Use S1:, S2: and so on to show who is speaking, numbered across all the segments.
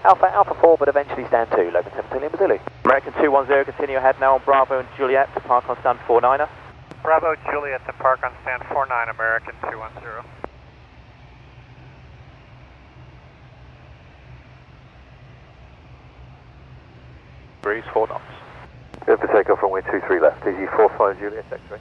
S1: Alpha 4, but eventually stand 2, Logan 17 Lima Zulu. American 210, continue ahead now on Bravo and Juliet to park on stand 49er.
S2: Bravo Juliet to park on stand 49, American 210.
S1: Breeze 4 knots.
S3: Good for takeoff runway 23 left, TG 45 Juliet X-ray.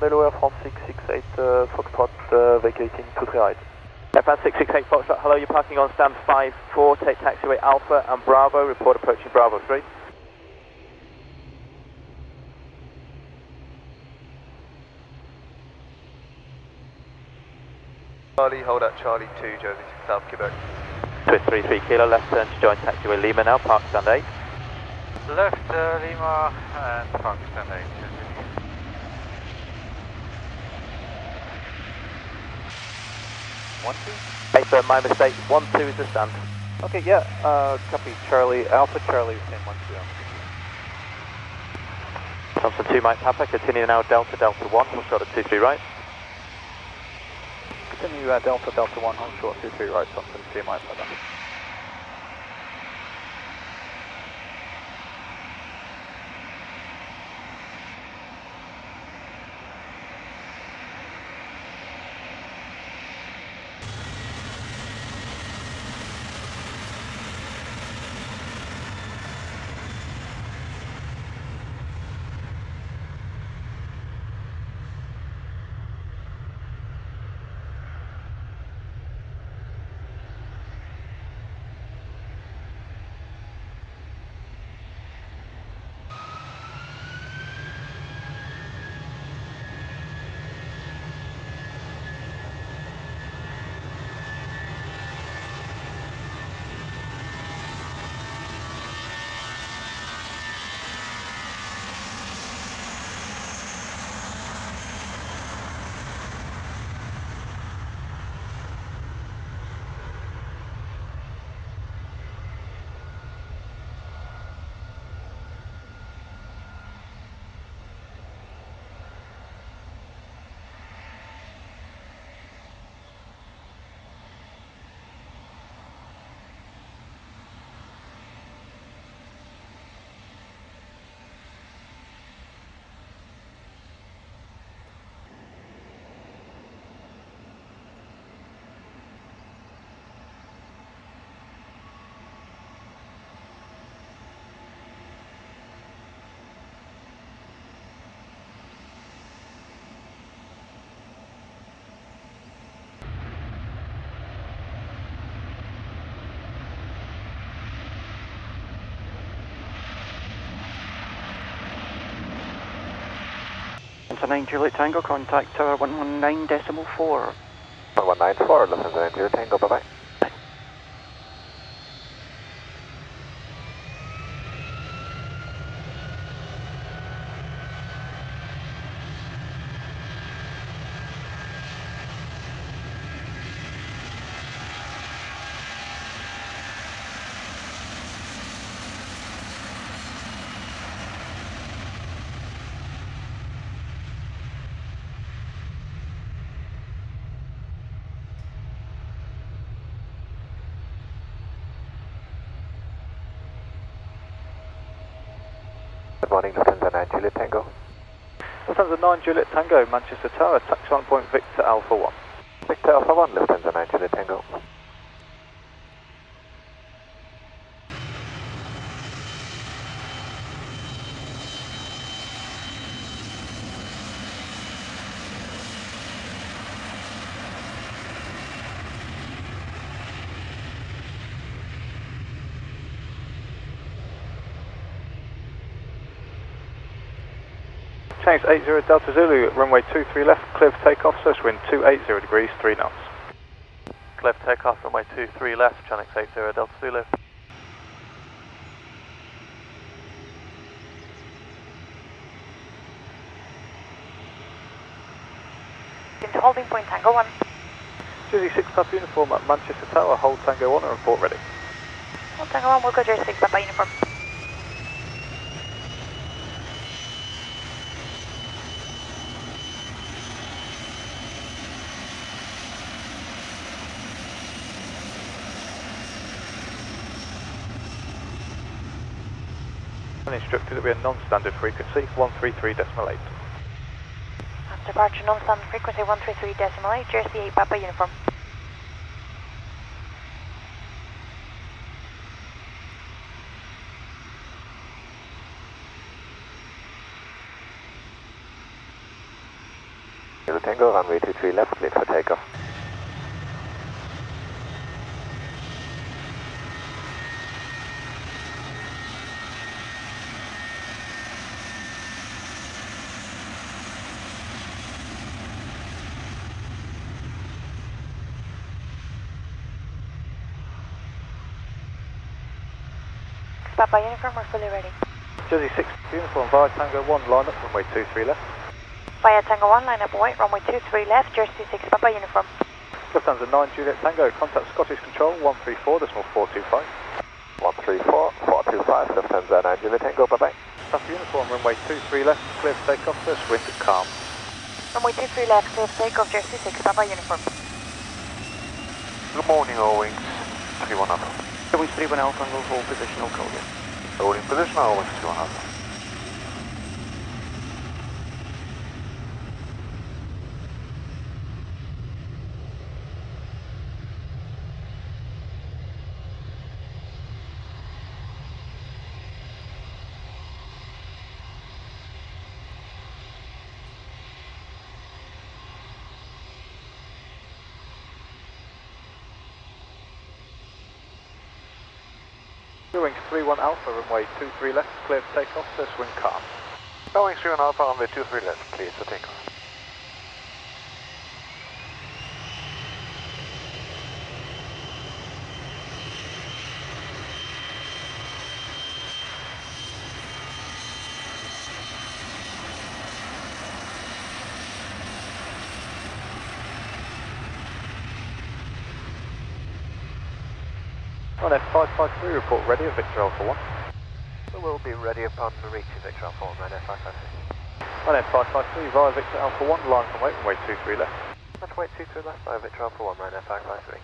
S4: Delaware France 668 Foxtrot vacating 23 right.
S1: FS 668 Foxtrot, hello, you're parking on stand 54, take taxiway Alpha and Bravo, report approaching Bravo 3.
S3: Charlie, hold at Charlie 2, Jersey 6 South, Quebec.
S1: Twist 33 kilo, left turn to join taxiway Lima now, park stand 8.
S2: Left Lima and park stand 8.
S1: One, two. Hey sir, my mistake. 1-2 is the stand.
S4: Okay, yeah, copy Charlie, Alpha Charlie, same 1-2.
S1: Thompson 2 Mike Papa, continue now Delta 1, hold short at 23 right.
S4: Continue Delta 1, hold short 23 right, Thompson 2 Mike Papa.
S5: Lufthansa 9 Juliet Tango, contact tower 119.4.
S3: 1194, Lufthansa 9 Juliet Tango, bye-bye. Good morning, Lufthansa 9 Juliet Tango.
S4: Lufthansa 9 Juliet Tango, Manchester Tower, taxi on point Victor Alpha 1.
S3: Victor Alpha 1, Lufthansa 9 Juliet Tango.
S4: Change 80 Delta Zulu, runway 23 left, clear for takeoff, surface wind 280 degrees, 3 knots.
S3: Clear for takeoff, runway 23 left, Channel 80 Delta Zulu.
S6: holding point Tango 1.
S4: Jersey 6 Papa Uniform at Manchester Tower, hold Tango 1 and report ready.
S6: Hold Tango 1, we'll go Jersey 6 Papa Uniform.
S4: Instructed to be a non-standard frequency, 133.8.
S6: Departure non-standard frequency 133.8, Jersey 8 Papa Uniform.
S1: Kilo Tango, runway 23 left, cleared for takeoff.
S6: Papa Uniform, we're fully ready.
S4: Jersey 6 Uniform via Tango 1, line up runway 23 left.
S6: Via Tango 1, line up white, runway 23 left, Jersey 6 Papa Uniform.
S4: Lufthansa 9 Juliet Tango, contact Scottish Control 134.425.
S1: 134.425, Lufthansa 9 Juliet Tango, bye-bye.
S4: Papa Uniform, runway 23 left, clear for takeoff, first wind calm.
S6: Runway 23 left, clear for takeoff, Jersey 6 Papa Uniform.
S3: Good morning, all wings. 31 Alpha.
S5: Wings 31 Alpha and we'll hold position, I'll call you.
S3: Holding position, all wings 31 Alpha.
S4: Wings 31 Alpha, runway 23 left, clear for takeoff, first wind calm.
S3: Wings 31 Alpha, runway 23 left, cleared for takeoff.
S4: On F553, report ready at Victor Alpha 1.
S3: So we'll be ready upon reaching Victor Alpha 1, right F553.
S4: On F553 via Victor Alpha 1, line from wait, runway 23 left.
S3: That's wait 23 left by Victor Alpha 1, right F553.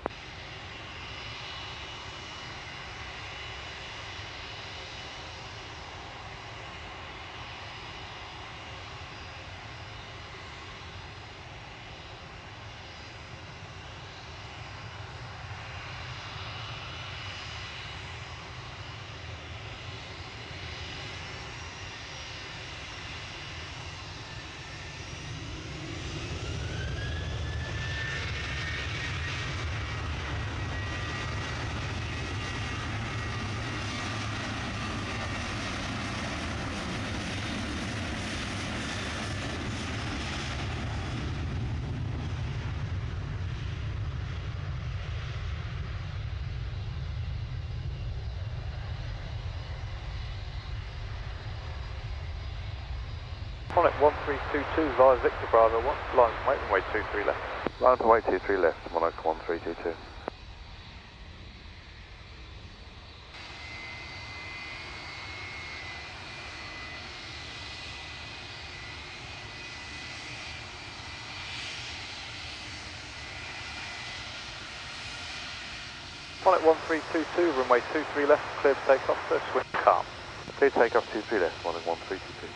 S4: On at 1322 via Victor Bravo 1, line from wait, runway 23 left.
S7: Line from wait 23 left, Monarch 1322.
S4: On at 1322, runway 23 left, clear for takeoff, first wind calm.
S7: Clear takeoff 23 left, Monarch 1322.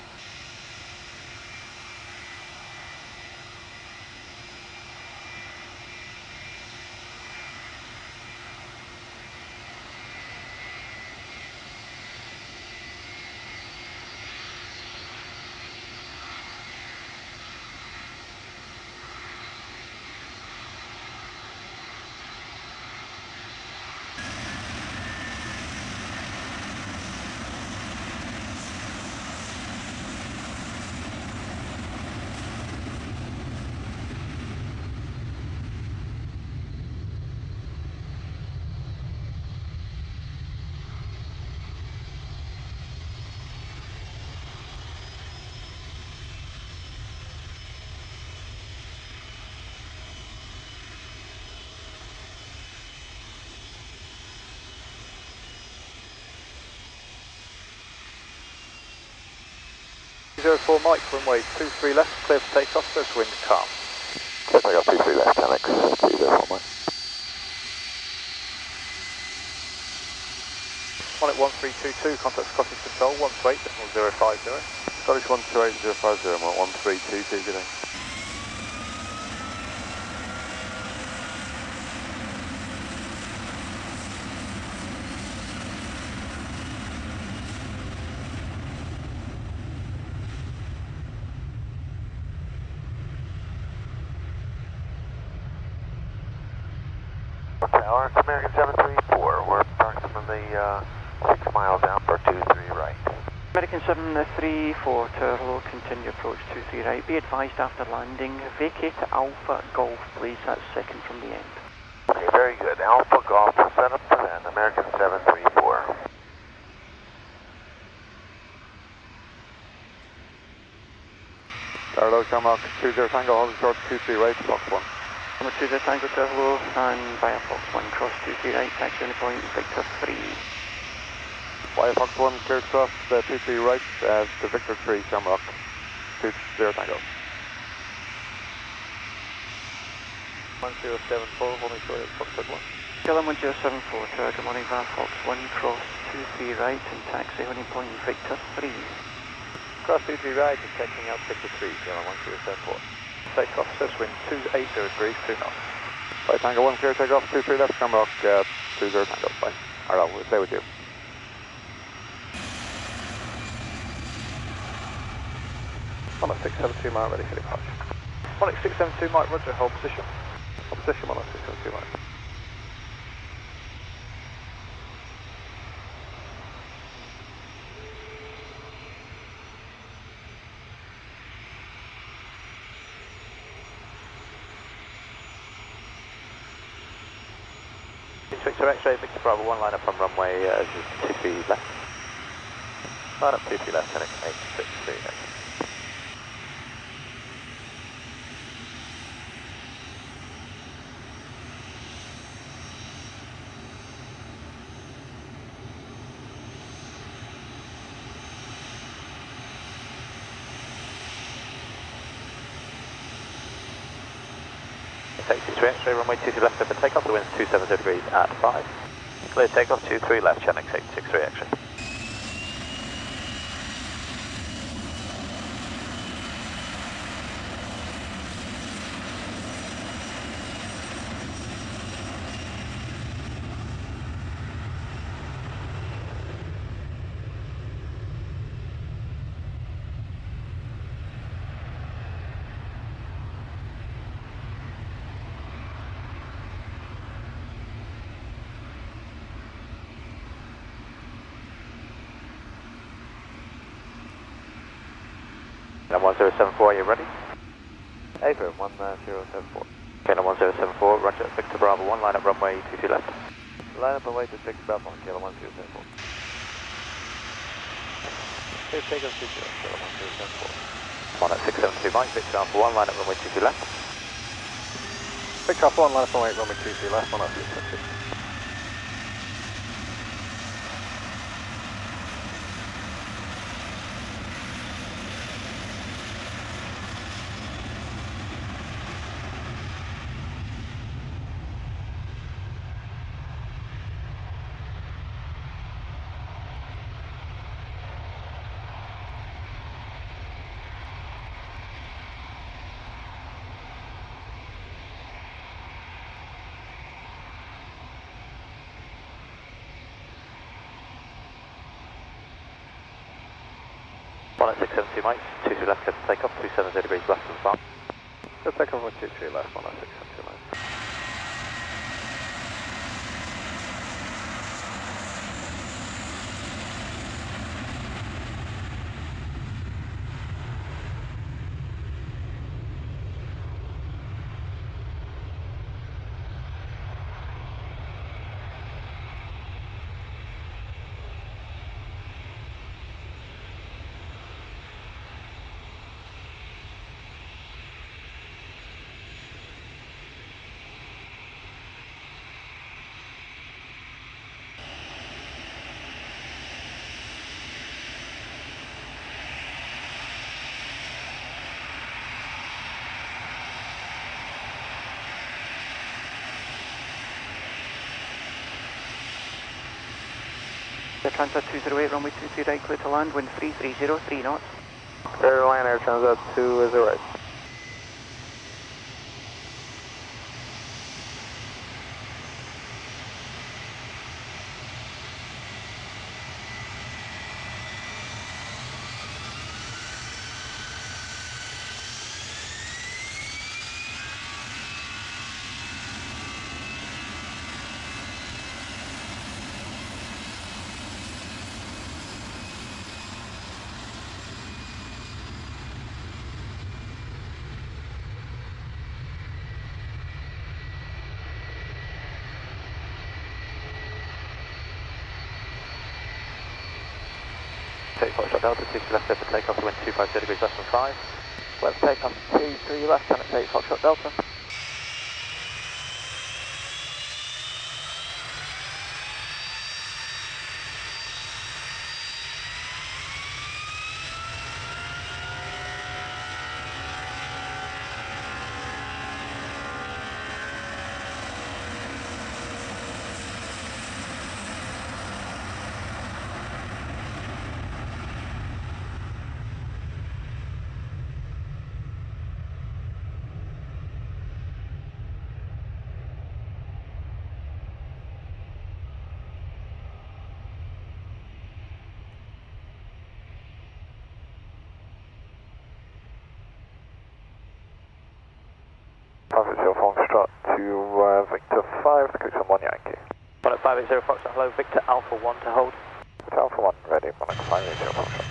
S4: 804 Mike, runway 23 left, clear for takeoff, first wind calm.
S7: Clear takeoff 23 left, Channel 204 Mike.
S4: 1 at 1322, contact Scottish Control, 128.050.
S7: Scottish 128.050, I'm at 1322, good day.
S3: Tower, it's American 734. We're approximately 6 miles out for 23 right.
S5: American 734 to hello, continue approach 23 right. Be advised after landing, vacate Alpha Golf please, that's second from the end.
S3: Okay, very good. Alpha Golf will set up for then. American 734.
S7: Hello, Shamrock 20 Tango, holding short 23 right, Fox 1.
S5: Number 2 Tango to hello, and via Fox 1 cross 23 right, taxi on point Victor 3.
S7: Via Fox 1, clear to cross 23 right, to Victor 3, Shamrock 20 Tango.
S4: 1074, holding short at Fox 1.
S5: Kilo 1074 to good morning via Fox 1 cross 23 right and taxi on point Victor 3.
S4: Cross 23 right and taking out Victor 3, Kilo 1074. Takeoff, first wind 280 degrees, 2 knots.
S7: By Tango 1, clear takeoff 23 left, Shamrock 20 Tango, bye. Alright, we'll stay with you.
S4: 1 at 672 Mike, ready for departure. 1 at 672 Mike, roger, hold position. Hold position, 1 at 672 Mike.
S1: Victor X-ray, Victor Bravo 1, line up from runway 23 left. Line up 23 left, Channel 863. Taxi 3 X-ray, runway 23 left for takeoff, the wind's 270 degrees at 5. Clear takeoff 23 left, Channel 863 X-ray. Now 1074, are you ready?
S7: Affirm 1074.
S1: Kilo 1074, roger, Victor Bravo 1, line up runway 22 left.
S7: Line up runway to 6 Bravo 1, Kilo 1074. Clear takeoff 2 Kilo 1074.
S1: 1 at 672 Mike, Victor Alpha 1, line up runway 22 left.
S4: Victor Alpha 1, line up runway 23 left, 1 at 672.
S1: At 672 Mike, 23 left, clear to takeoff, 270 degrees left of the farm.
S4: Clear takeoff on 23 left, 1 at 672 Mike.
S5: Transat 208, runway 23 right, clear to land, wind 330, 3 knots.
S7: Airline Air Transat 208.
S1: Take Foxtrot Delta, 23 left over takeoff, wind 250 degrees less than 5.
S5: Let's take off 23 left, can it take Foxtrot Delta?
S3: Foxtrot to Victor 5, coach on 1 Yankee.
S1: 1 at 580 Foxtrot, hello, Victor Alpha 1 to hold.
S3: Victor Alpha 1, ready, 1 at 580 Foxtrot.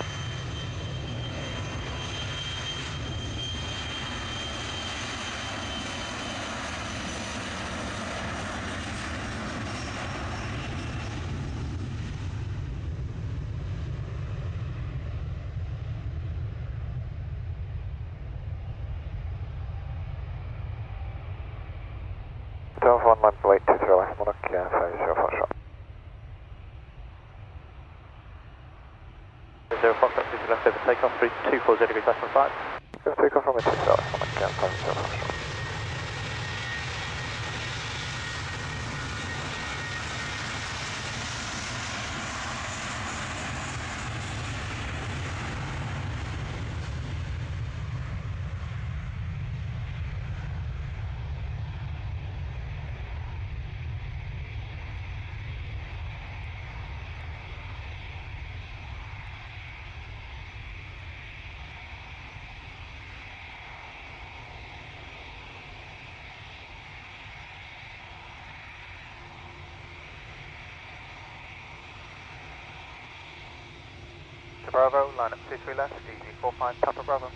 S3: Delta 1, line wait 23 left, Monarch, 580 Foxtrot.
S1: 0 Foxtrot, 23 left over takeoff, 240 degrees less than 5.
S3: Just take off from the 23 left, Monarch, 580 Foxtrot.
S2: Bravo, line up 23 left, easy 45, Papa Bravo.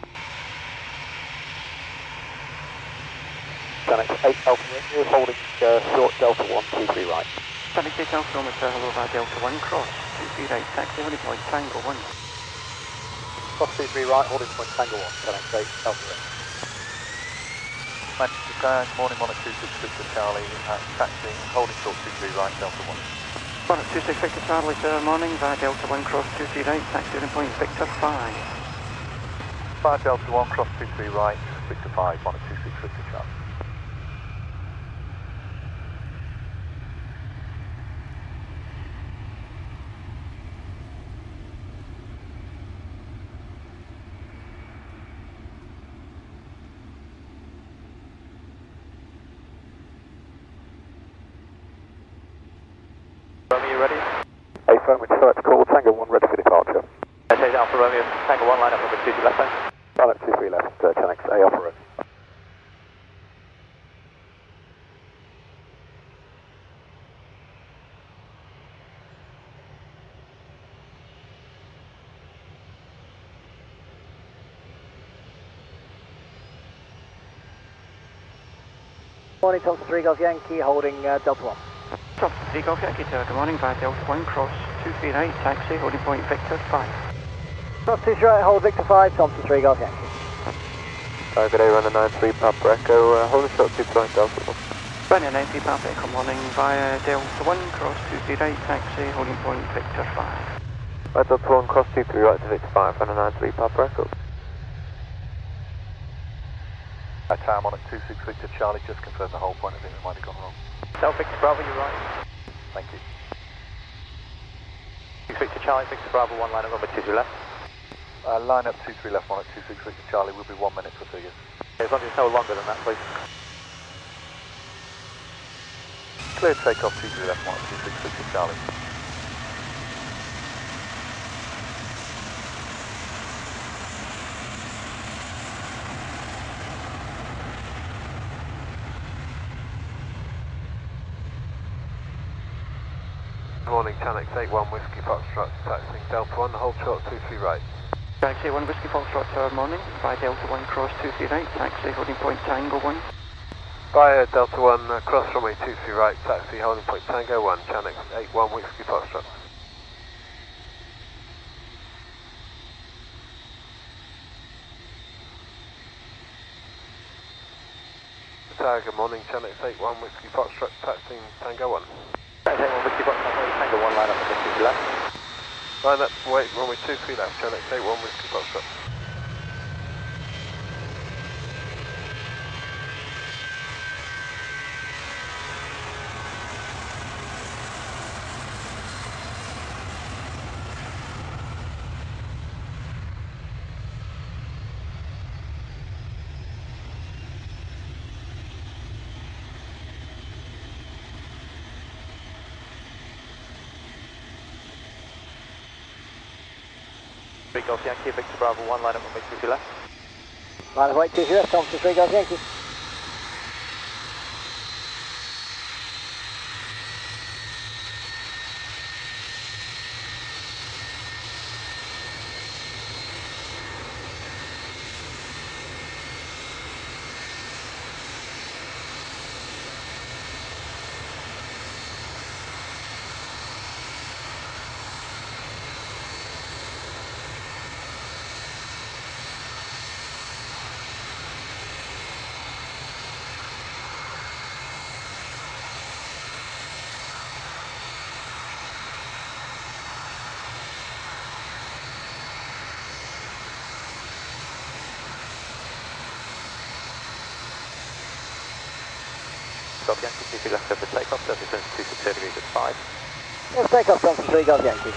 S3: Phoenix 8 Alpha, you're holding short Delta 1, 23 right.
S5: Phoenix 8 Alpha, Romeo, hello, via Delta 1, cross, 23 right, taxi, holding point, Tango 1.
S4: Cross 23 right, holding point Tango 1, Phoenix 8 Alpha right.
S2: Manchester Sky, morning, 126 Victor Charlie, taxi, holding short 23 right, Delta 1.
S5: 1 at 26 Victor Charlie, sir, morning, via Delta 1, cross 23 right, taxi, holding point, Victor 5.
S2: 5 Delta 1, cross 23 right, Victor 5, 1 at 26 Victor Charlie.
S1: Romeo, you ready?
S3: A firm, which select call, Tango 1 ready for departure.
S1: Okay, Alpha Romeo, Tango 1 line up over 23 left then.
S3: Line up 23 left, 10X, A Alpha Road.
S4: Morning, Thompson 3 Golf Yankee, holding Delta 1.
S5: Thompson 3 Golf Yankee, sir, good morning, via Delta 1, cross 23 right, taxi, holding point, Victor 5.
S4: Cross 23 right, hold Victor 5, Thompson 3 Golf Yankee.
S7: Good day, runner 93 Papa Echo, holding short 2 right, Delta 1.
S5: Runway 93 Papa Echo, morning, via Delta 1, cross 23 right, taxi, holding point, Victor 5.
S7: Right, Delta 1, cross 23 right to Victor 5, runner 93 Papa Echo.
S2: Time on at 26 Victor Charlie, just confirm the whole point, I think it might have gone wrong.
S1: South Victor Bravo, you're right.
S2: Thank you.
S1: Victor Charlie, Victor Bravo 1 line up runway 23 left.
S2: Line up 23 left, 126 Victor Charlie, will be 1 minute for figures.
S1: As long as it's no longer than that, please.
S2: Clear takeoff 23 left, 126 Victor Charlie.
S3: Morning, Tanex 81 Whiskey Foxtrot, taxiing Delta 1, hold short 23 right.
S5: Taxi 1 Whiskey Foxtrot Tower morning, by Delta 1 cross 23 right, taxi holding point Tango 1.
S3: By Delta 1, cross runway 23 right, taxi holding point Tango 1, Tanex 81 Whiskey Foxtrot. Tower, good morning, Tanex 81 Whiskey Foxtrot, taxiing Tango 1.
S1: Taxi 81 Whiskey Foxtrot, Tango 1 line up runway 23 left.
S3: Line up, wait, runway 23 left, Tanex 81 Whiskey Foxtrot.
S1: Golf Yankee, Victor Bravo 1 line up runway 23 left.
S8: Line of weight 23 left, Thompson 3 Golf Yankee.
S1: Golf Yankee, 23 left over takeoff, surface wind 260 degrees at 5.
S8: Let's take off Thompson 3 Golf Yankee.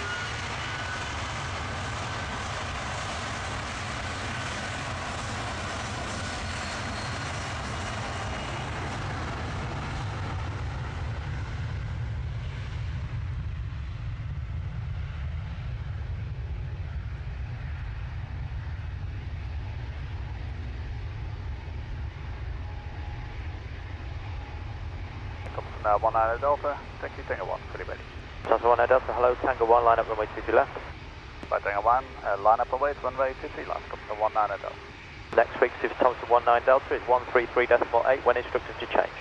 S2: Now 19 Delta, thank you, Tango 1, fully ready.
S1: Delta 1 Delta, hello, Tango 1 line up runway 23 left.
S2: By Tango 1, line up and wait, runway 23 left, come to 19 Delta.
S1: Next week's Thompson 19 Delta is 133.8 when instructed to change.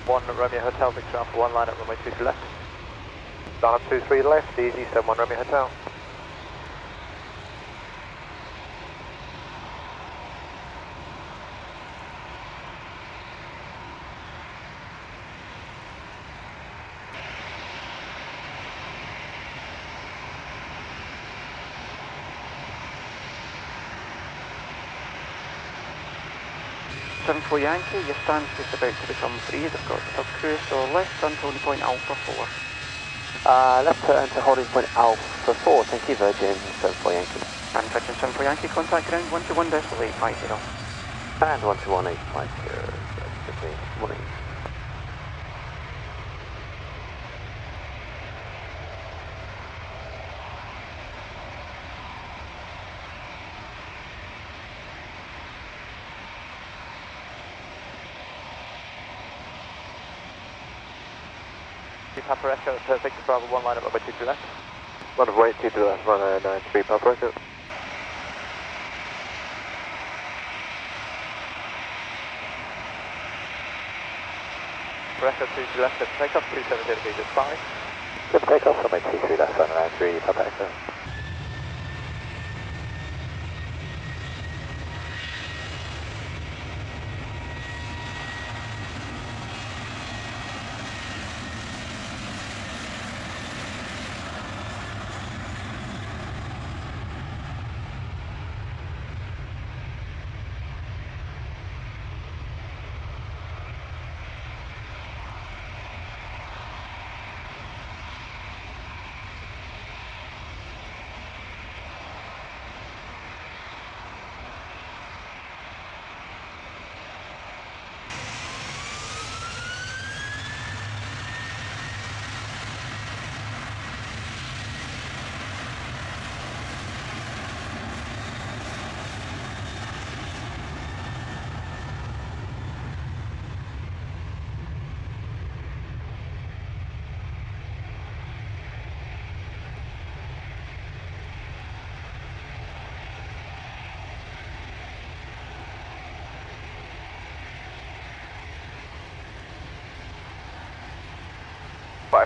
S1: One Romeo Hotel, Victor Alpha 1 line up runway 23 left.
S3: Line up 23 left, easy, 71 Romeo Hotel.
S5: For Yankee, your stance is about to become free, they've got the crew, so left turn to holding point Alpha 4.
S8: Left turn to holding point Alpha 4, thank you Virgin 74 Yankee.
S5: And Virgin 74 Yankee, contact ground 121.850.
S8: And 121.850, good morning.
S1: Papa Echo, Victor Bravo 1 line up runway 23 left.
S3: Line of weight 23 left, 193 Papa Echo.
S1: Papa Echo 23 left, take off 270 degrees at 5.
S8: Good takeoff, runway 23 left, 193 Papa Echo.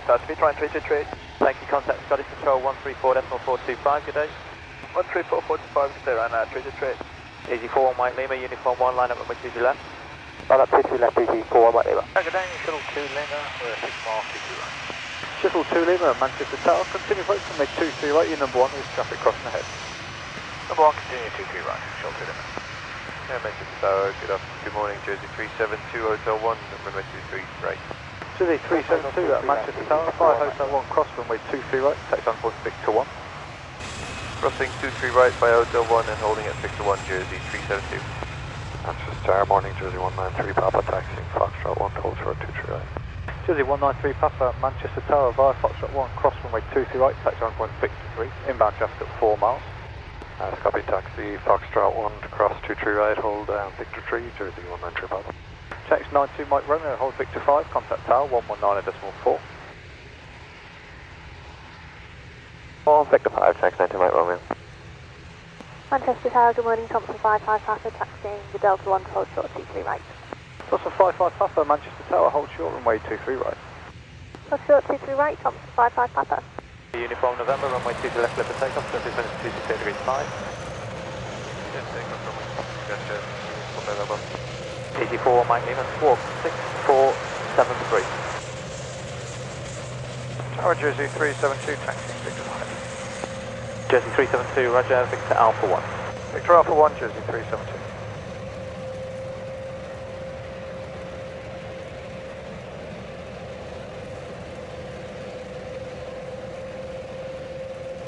S2: 5, that's me, trying 323.
S1: Thank you, contact Scottish Control 134.425, good day.
S2: 134.45, stay around 323.
S1: Easy 41 White Lima, uniform 1, line up runway 23 left.
S8: Line up 23 left, easy 41 White Lima.
S2: Good day, shuttle 2 Lima, we're 6 miles, 2 right.
S4: Shuttle 2 Lima, Manchester Tower, continue approach runway 23 right, your number 1 with traffic crossing ahead.
S2: Number 1, continue 23 right, shuttle 2 Lima.
S3: Yeah, Manchester Tower, good morning, Jersey 372, Hotel 1, runway 23 right.
S4: Jersey 372 at Manchester Tower, fire Hotel 1, cross runway 23 right, taxi on course Victor 1.
S3: Crossing 23 right by Hotel 1 and holding at Victor 1, Jersey 372.
S2: Manchester Tower, morning, Jersey 193, Papa, taxiing Foxtrot 1, hold short 23 right.
S4: Jersey 193 Papa, Manchester Tower via Foxtrot 1, cross runway 23 right, taxi on point Victor 3, inbound traffic at 4 miles.
S2: Copy, taxi Foxtrot 1 to cross 23 right, hold Victor 3, Jersey 193 Papa.
S4: Checks 92 Mike Romeo, hold Victor 5, contact Tower 119.4.
S8: Oh, Victor 5, checks 92 Mike Romeo.
S6: Manchester Tower, good morning, Thompson 55 Papa, taxiing the Delta 1 to hold short 23 right.
S4: Thompson 55 Papa, Manchester Tower, hold short runway 23 right.
S6: Hold short 23 right, Thompson 55 Papa.
S1: Uniform November, runway 23 left, clear for takeoff, surface wind is 268 degrees 5.
S3: Yeah, takeoff runway. Gotcha, November.
S1: Easy 41 Mike Lima, squawk 6473.
S2: Tower, Jersey 372, taxiing Victor 5.
S1: Jersey 372, roger, Victor Alpha 1.
S2: Victor Alpha 1, Jersey 372.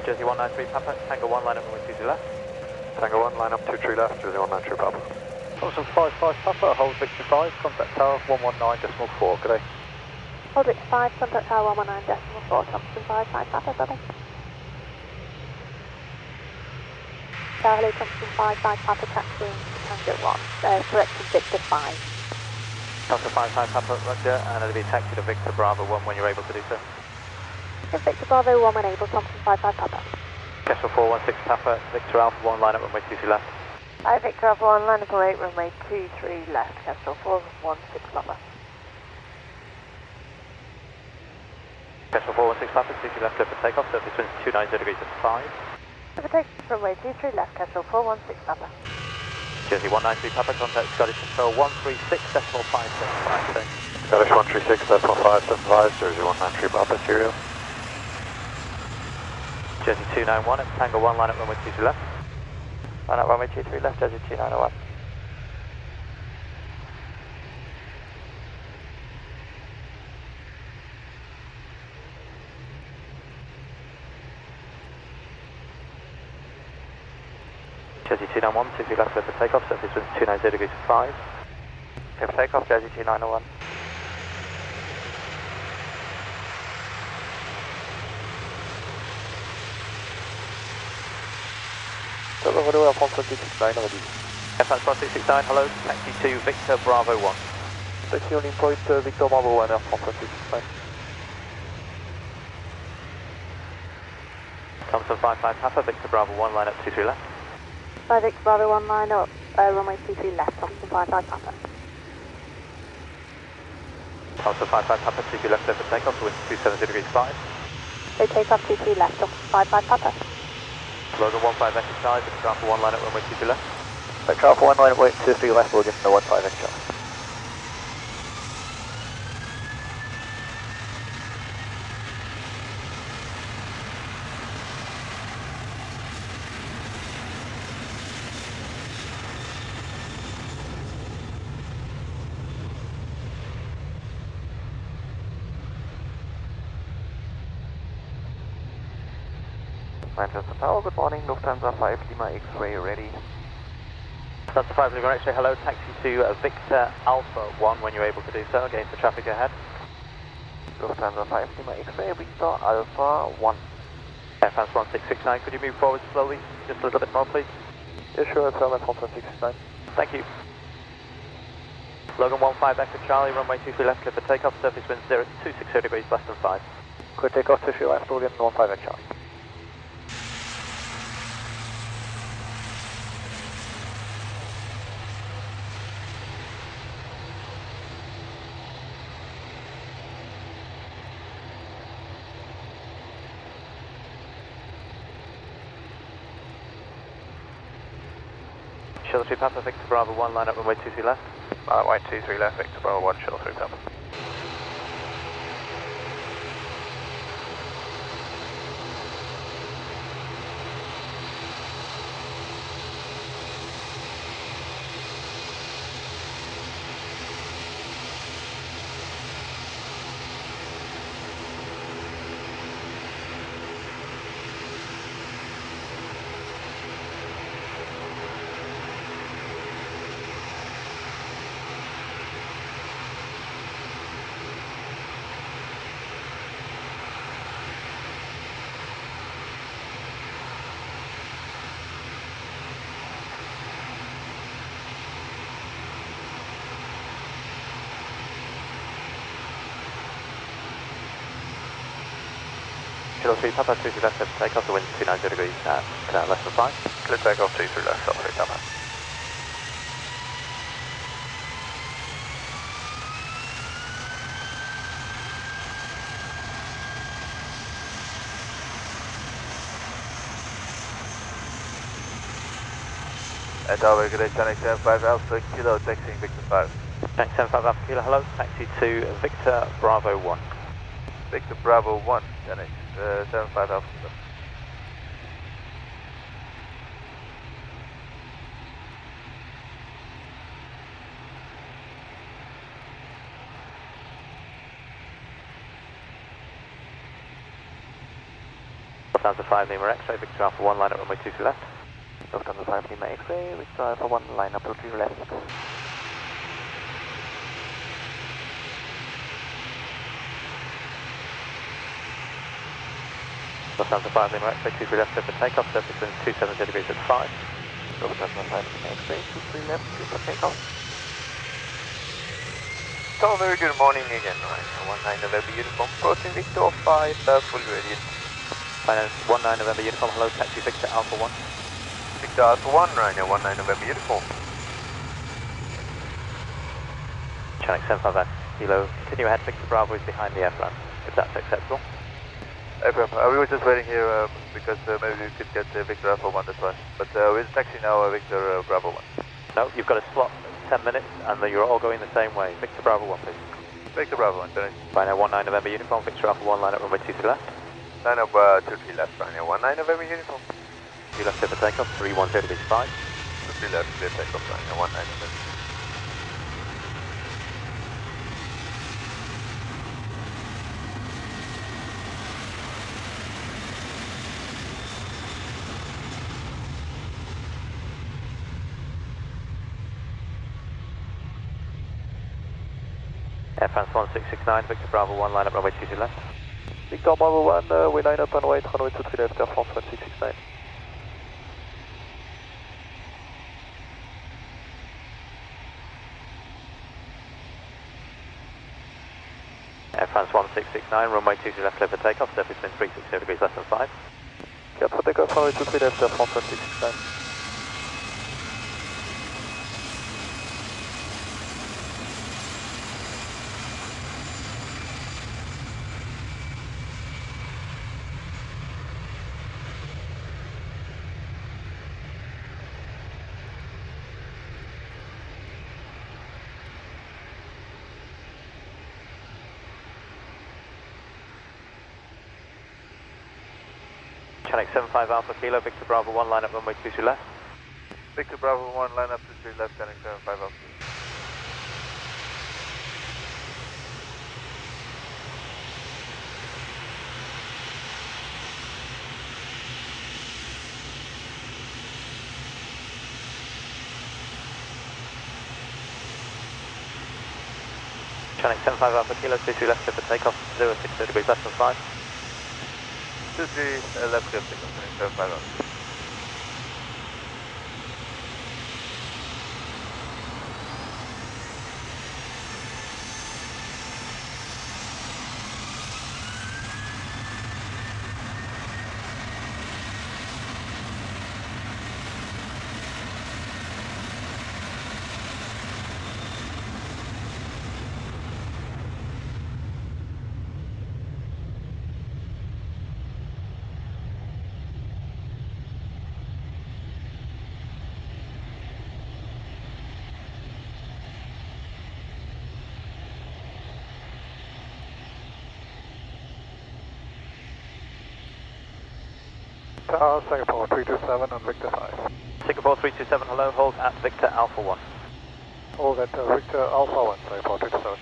S1: Jersey 193 Papa, Tango 1, line up runway 23 left.
S2: Tango 1, line up 23 left, Jersey 193 Papa.
S4: Thompson 55 Papa, hold Victor 5, contact Tower 119.4, good day.
S6: Hold Victor 5, contact Tower 119.4, Thompson 55 Papa, brother. Tower, hello, Thompson 55 Papa, taxiing Tango 1, corrected Victor 5.
S1: Thompson 55 Papa, roger, and it'll be taxi to Victor Bravo 1 when you're able to do so.
S6: Victor Bravo 1 when able, Thompson 55 Papa.
S1: Kessel 416 Papa, Victor Alpha 1, line up runway 23 left.
S6: Hi, Victor Alpha 1, line up 08, runway 23 left, Kessel 416 Papa.
S1: Kessel 416 Papa, 23 left, clear for takeoff, surface winds 290 degrees at 5.
S6: Clear for takeoff, runway 23 left, Kessel 416 Papa.
S1: Jersey 193 Papa, contact Scottish Control 136.575.
S2: Scottish 136.575, Jersey 193 Papa, Cheerio.
S1: Jersey 291 at Tango 1, line up runway 23 left. Line up runway 23 left, Jersey 2901. Jersey 291, 23 left, clear for takeoff, surface winds 290 degrees at 5. Clear for takeoff, Jersey 2901. France 269, hello, taxi to Victor Bravo 1.
S8: Taxi on point Victor Bravo 1, Air France 269.
S1: Thompson 55 Papa, Victor Bravo 1, line up 23 left.
S6: By Victor Bravo 1, line up, runway 23 left, Thompson 55 Papa.
S1: Thompson 55 Papa, 23 left, clear for takeoff, wind 270 degrees 5.
S6: So take off 23 left, Thompson 55 Papa.
S1: Logan 15 Echo Charlie, Victor Alpha 1, line up runway 23 left.
S8: Victor Alpha 1, line up 23 left, Logan, the 15 Echo Charlie.
S7: Manchester Tower, good morning, Lufthansa 5 Lima X-ray ready.
S1: Lufthansa 5 Lima X-ray, hello, taxi to Victor Alpha 1 when you're able to do so, again for traffic ahead.
S7: Lufthansa 5 Lima X-ray, Victor Alpha 1.
S1: Air France 1669, could you move forward slowly, just a little bit more please?
S8: Yeah, sure, it's Air France 169.
S1: Thank you. Logan 15 Echo Charlie, runway 23 left, clear for takeoff, surface winds 260 degrees less than 5.
S8: Clear takeoff 23 left, Logan, 15 Echo Charlie.
S1: Shuttle 3 Papa, Victor Bravo 1, line up runway 23 left.
S2: Runway 23 left, Victor Bravo 1, Shuttle 3 Papa.
S1: Shuttle 3 Papa, 23 left, clear for takeoff, the wind 290 degrees at less than 5.
S2: Clear takeoff 23 left, Shuttle 3 Papa.
S3: Tower, good day, Channel 75 Alpha Kilo, taxiing Victor 5.
S1: Channel 75 Alpha Kilo, hello, taxi to Victor Bravo 1.
S3: Victor Bravo 1, Channel 75 Alpha Kilo.
S1: Lufthansa 5 Lima X-ray, Victor Alpha 1, line up runway 23 left.
S8: Lufthansa 5 Lima X-ray, Victor Alpha 1, line up to 3 left.
S1: Lufthansa 5 Lima X-ray, 23 left, clear for takeoff, surface wind 270 degrees at 5.
S8: Lufthansa 5 Lima X-ray, 23 left, clear for takeoff.
S3: So very good morning again, right? 19 November uniform, approaching Victor 5, full radiant.
S1: Finance 19 November uniform, hello, taxi Victor Alpha 1.
S3: Victor Alpha 1, right now, 19 November uniform.
S1: Channel 75 Kilo, continue ahead, Victor Bravo is behind the airplane, if that's acceptable.
S3: We were just waiting here because maybe we could get Victor Alpha 1, that's why. But we're taxiing now Victor Bravo 1.
S1: No, you've got a slot 10 minutes and you're all going the same way. Victor Bravo 1, please.
S3: Victor Bravo 1, sorry.
S1: Final 19 November uniform, Victor Alpha 1, line up runway 23 left.
S3: Line up 23 left, right now, 19 November uniform.
S1: 2 left, clear for takeoff, 310 degrees 5.
S3: 23 left, clear takeoff, right now, 19 November.
S1: Air France 1669, Victor Bravo 1, line up runway 23 left.
S4: Victor Bravo 1, we line up and wait, runway 23 left, Air France 1669.
S1: Air France 1669, runway 23 left, clear for takeoff, surface wind 360 degrees less than 5.
S4: Clear for takeoff, runway 23 left, Air France 1669.
S1: Channel 75 Alpha Kilo, Victor Bravo 1, line up runway 23 left.
S3: Victor Bravo 1, line up 23 left, Channel 75 Alpha.
S1: Channel 75 Alpha Kilo, 23 left, clear for takeoff, 060 degrees less than 5.
S3: 23 left, clear takeoff, Channel 75 Alpha.
S2: Tower, Singapore 327 on Victor 5.
S1: Singapore 327, hello, hold at Victor Alpha 1.
S2: Hold at Victor Alpha 1, Singapore 327.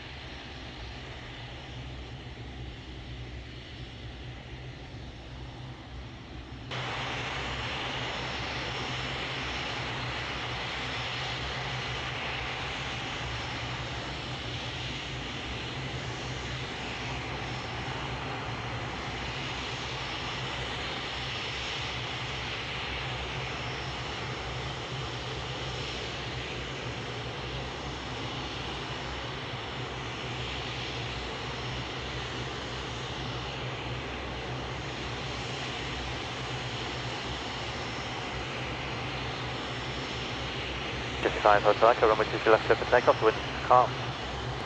S1: Fine, Hotel Echo, runway 22 left, clear for takeoff, the wind calm.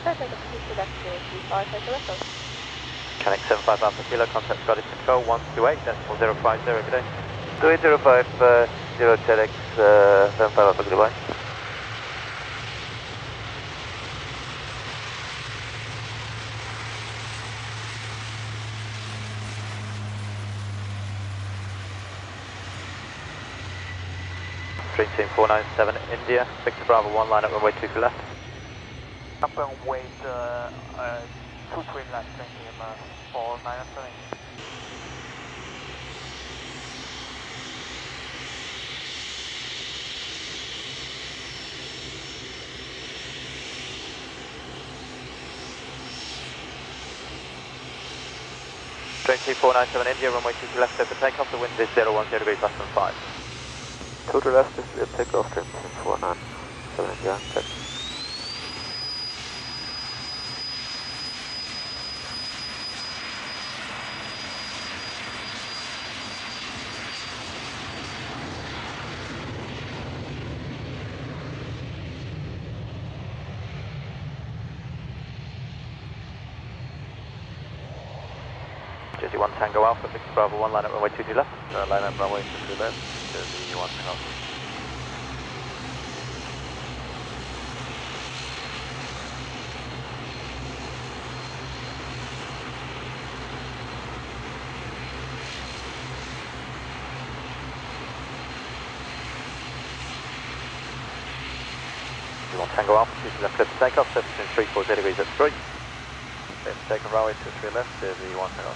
S6: Take off 22 left, 25, Hotel Echo.
S1: Connect 75 Alpha Kilo, contact Scottish Control 128, decimal 050, good day.
S3: 2805, 0 telex, 75 Alpha goodbye.
S1: Dream Team 497 India, Victor Bravo 1, line up runway 22 left.
S5: Up and wait 23 left, thank you, 497.
S1: Dream Team 497 India, runway 22 left, clear for takeoff, the wind is 010 degrees less than 5.
S8: Total left is clear takeoff, trim 497 India, check.
S1: Jersey 1 Tango Alpha, Victor Bravo 1, line up runway 22 left.
S2: Line up runway 22 left, Jersey 1 Tango.
S1: Jersey 1 Tango Alpha, 22 left, clear for takeoff, surface in 340 degrees at 3.
S2: Taking runway 23 left, Jersey 1 Tango.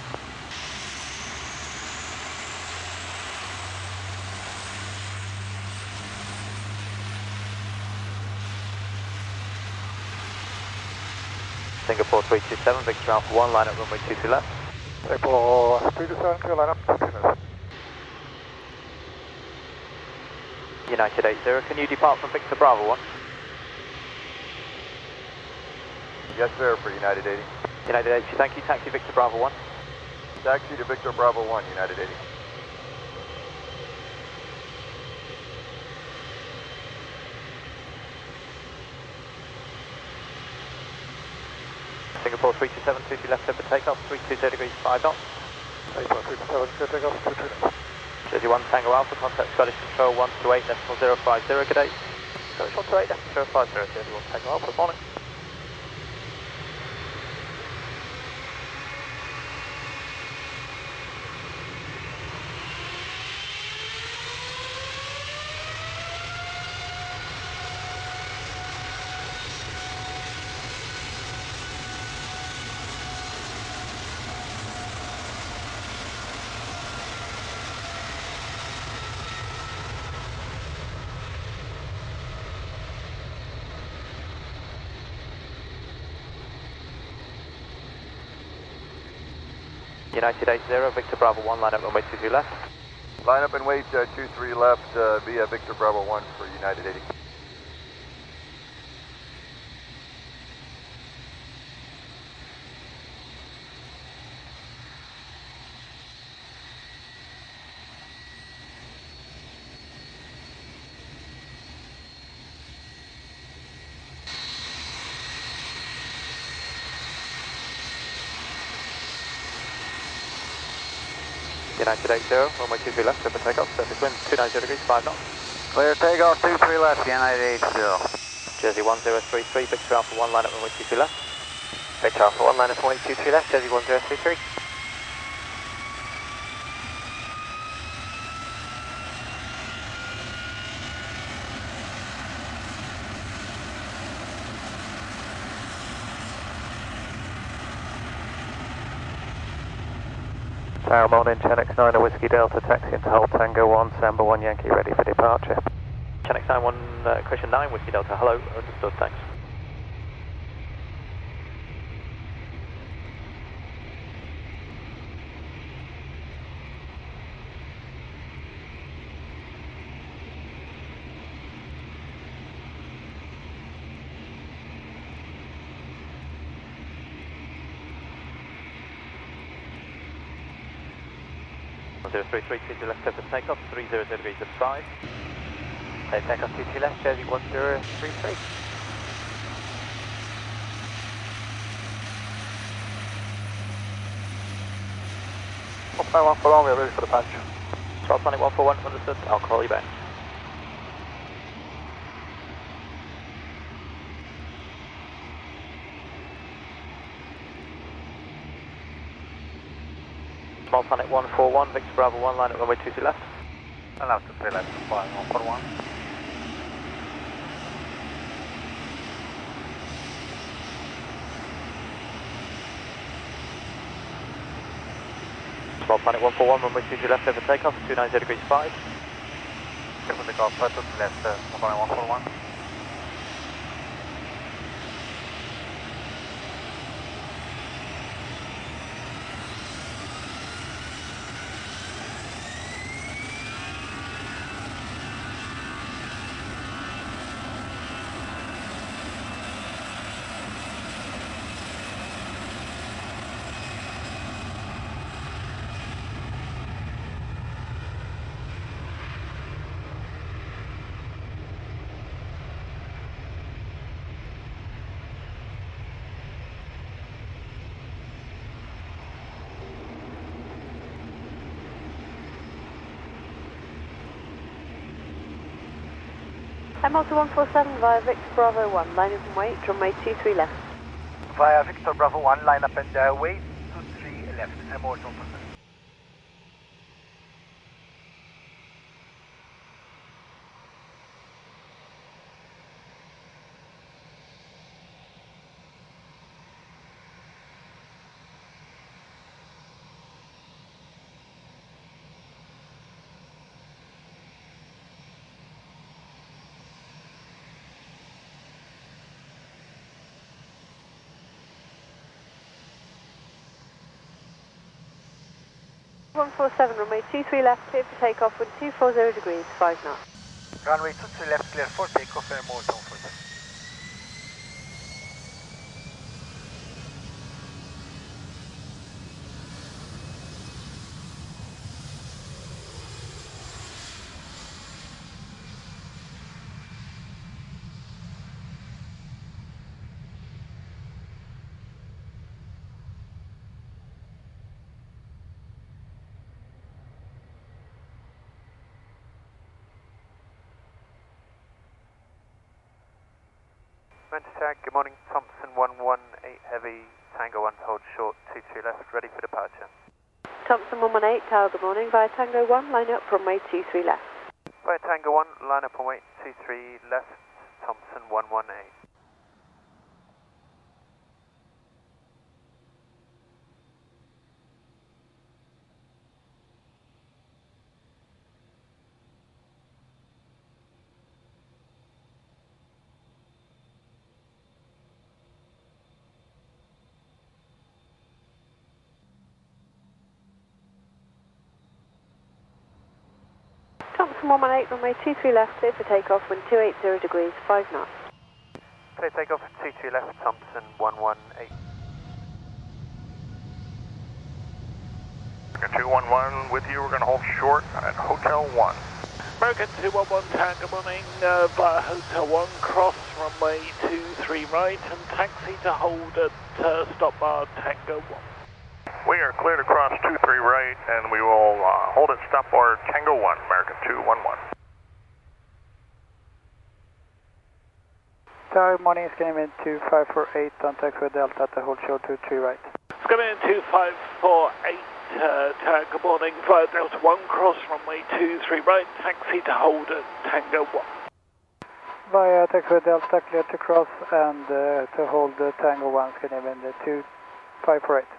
S1: Singapore 327, Victor Alpha 1, line up runway 22 left.
S2: Singapore 327, clear line up 22 left.
S1: United 80, can you depart from Victor Bravo 1?
S2: Yes sir, for United 80.
S1: United 80, thank you, taxi Victor Bravo 1.
S2: Taxi to Victor Bravo 1, United 80.
S1: Singapore 327, 22 left, clear for takeoff, 320 degrees, 5 knots.
S2: Singapore 327, clear takeoff, 22 left.
S1: Jersey 1 Tango Alpha, contact Scottish Control 128, decimal 050, good day.
S6: Scottish 128, decimal
S1: 050, Jersey 1 Tango Alpha, morning. United 80, Victor Bravo 1, line up runway 22 left.
S2: Line up and wait 23 left via Victor Bravo 1 for United 80.
S1: United 80, runway 23 left, clear for takeoff, surface wind 290 degrees, 5 knots.
S3: Clear takeoff, 23 left, United 80.
S1: Jersey 1033, Victor Alpha 1, line up runway 22 left.
S8: Victor Alpha 1, line up runway 23 left, Jersey 1033.
S4: Tower morning, Chenix 9 Whiskey Delta, taxi into hold Tango 1, Samba 1 Yankee, ready for departure.
S1: Chenix 91, question 9, Whiskey Delta, hello, understood, thanks. Zero 33, 2 left, clear for takeoff, 300 degrees at 5. Takeoff 2 left, Jersey 1033.
S4: Planet 141, we are ready for departure.
S1: Swap Planet 141, understood, I'll call you back. Small Planet 141, Victor Bravo 1, line at runway 23 left.
S2: Allow to 3 left, flying 141.
S1: Small Planet 141, runway 23 left over takeoff, 290 degrees 5.
S2: Take for takeoff, 2 left, Small Planet 141.
S6: Hamilton 147 via Victor Bravo 1, line up and wait, runway 23 left.
S2: Via Victor Bravo 1, line up and wait, 23 left, Hamilton 147.
S6: One 147, runway 23 left, clear for takeoff with 240 degrees, 5 knots.
S2: Runway 23 left, clear for takeoff, Hamilton 147.
S3: Tag, good morning, Thompson 118 Heavy, Tango 1 hold short, 23 left, ready for departure.
S6: Thompson 118, Tower, good morning, via Tango 1, line up, runway 23 left.
S3: Via Tango 1, line up on wait, 23 left, Thompson 118.
S6: Thompson 118, runway 23 left, clear for takeoff, wind 280 degrees, 5 knots.
S3: Clear takeoff, 23 left, Thompson 118.
S2: 211 with you, we're going to hold short at Hotel 1.
S9: American 211 Tango morning, via Hotel 1, cross runway 23 right and taxi to hold at stop bar Tango 1.
S2: We are cleared across 23 right, and we will hold at stop bar Tango 1, American 211.
S4: Tower morning, scanning in 2548 on taxiway Delta to hold short 23 right.
S9: It's coming in 2548 Tango morning, via Delta 1, cross runway 23 right, taxi to hold at Tango 1.
S4: Via taxiway Delta, clear to cross and to hold Tango 1, scanning in 2548.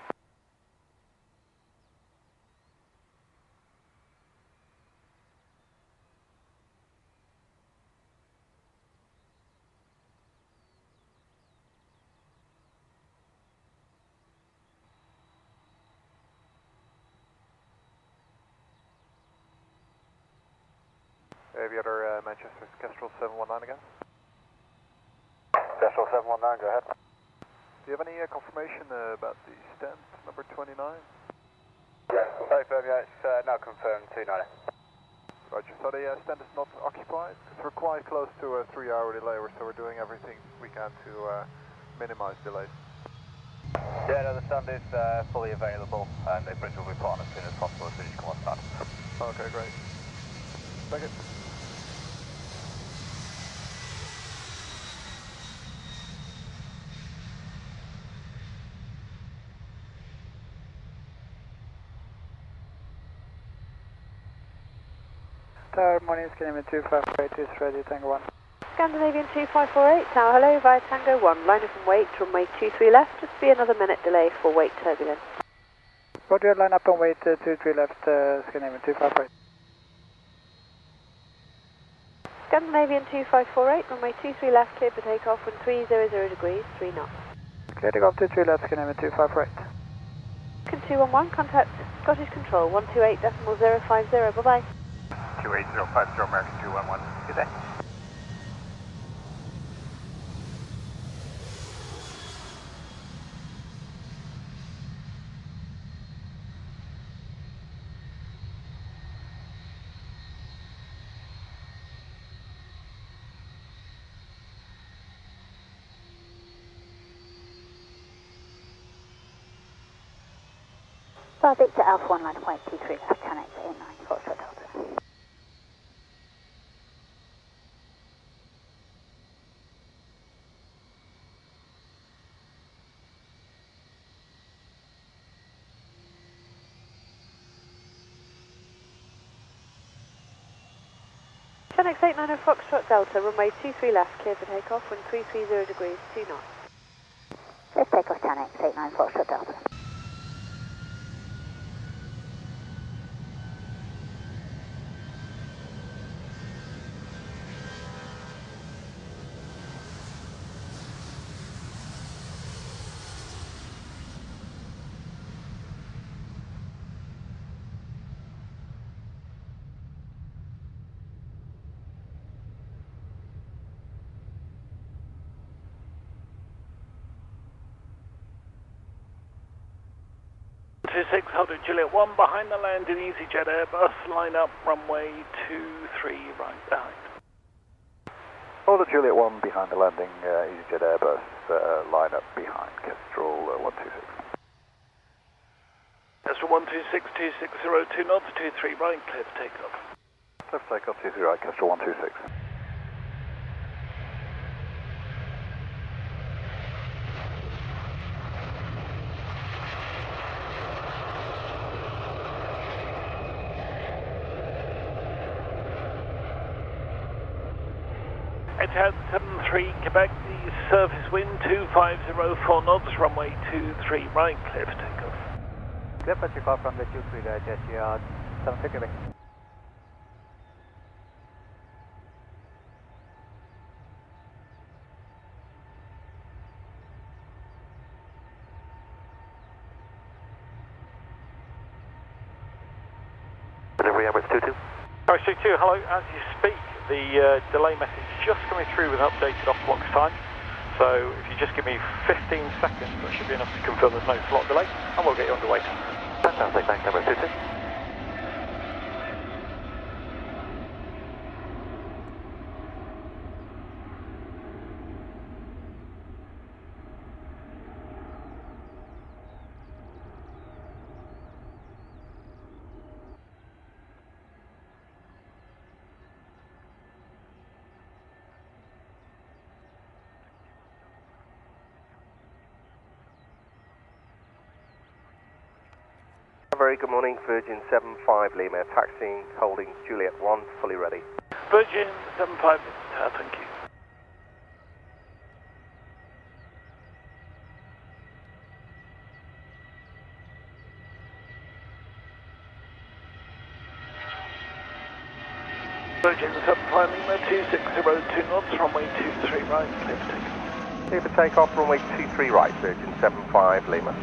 S4: Aviator Manchester, Kestrel 719 again.
S7: Kestrel 719, go ahead.
S4: Do you have any confirmation about the stand number 29?
S7: Sorry, firm, yeah, it's now confirmed 290.
S4: Roger, so the stand is not occupied? Because we're quite close to a 3-hour delay, so we're doing everything we can to minimize delays.
S7: Yeah, no, the stand is fully available, and the bridge will be put on as soon as possible, as soon as you come on stand.
S4: Okay, great. Thank you.
S10: Tower, morning, Scandinavian 2548 is ready, Tango 1.
S6: Scandinavian 2548, Tower, hello, via Tango 1, line up and wait, runway 23 left, just be another minute delay for wait turbulence.
S10: Roger, line up and wait, 23 left, Scandinavian 2548.
S6: Scandinavian 2548, runway 23 left, clear for takeoff, wind 300 degrees, 3 knots.
S10: Clear to go up to 3 left, Scandinavian 2548.
S6: Can 211, contact Scottish Control, 128.050, bye-bye.
S2: 28050, American 211, good day.
S6: Victor Alpha 1, line up, wait 23 left, 10-8-89, Foxtrot Delta. Channel 890 Foxtrot Delta, runway 23 left, clear for takeoff, wind 330 degrees, 2 knots. Let's take off Channel 890 Foxtrot Delta.
S9: Holding Juliet 1 behind the landing EasyJet Airbus, line up runway 23 right behind.
S4: Hold the Juliet 1 behind the landing EasyJet Airbus, line up behind Kestrel 126.
S9: Kestrel 126, 2602 knots, 23 right, clear for takeoff.
S4: Left takeoff 23 right, Kestrel 126.
S9: Etihad 73 Quebec, the surface wind 2504 knots, runway 23 right, clear for takeoff.
S10: Clear for takeoff from the 23 right, Etihad 73 Quebec.
S3: Delivery Emirates 22.
S11: Emirates 22, hello, as you speak, the delay message just coming through with an updated off-box time. So if you just give me 15 seconds, that should be enough to confirm there's no slot delay, and we'll get you underway.
S3: Fantastic, thanks, Emirates 22. Very good morning, Virgin 75 Lima, taxiing, holding Juliet 1, fully ready.
S9: Virgin 75, thank you. Virgin 75 Lima, 2602 knots, runway 23 right, clear for takeoff.
S3: Clear for takeoff, runway 23 right, Virgin 75 Lima.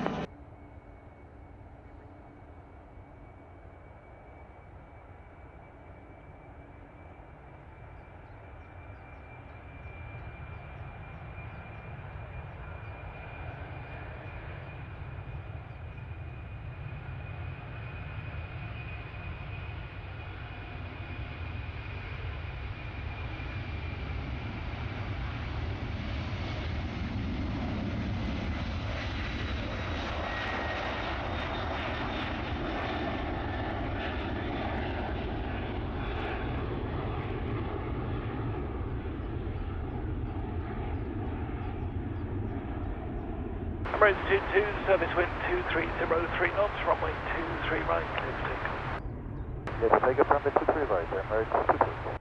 S9: Emirates 22, service wind 2303 knots, runway 23 right, clear for takeoff.
S4: Clear for takeoff, runway 23 right, Emirates 22.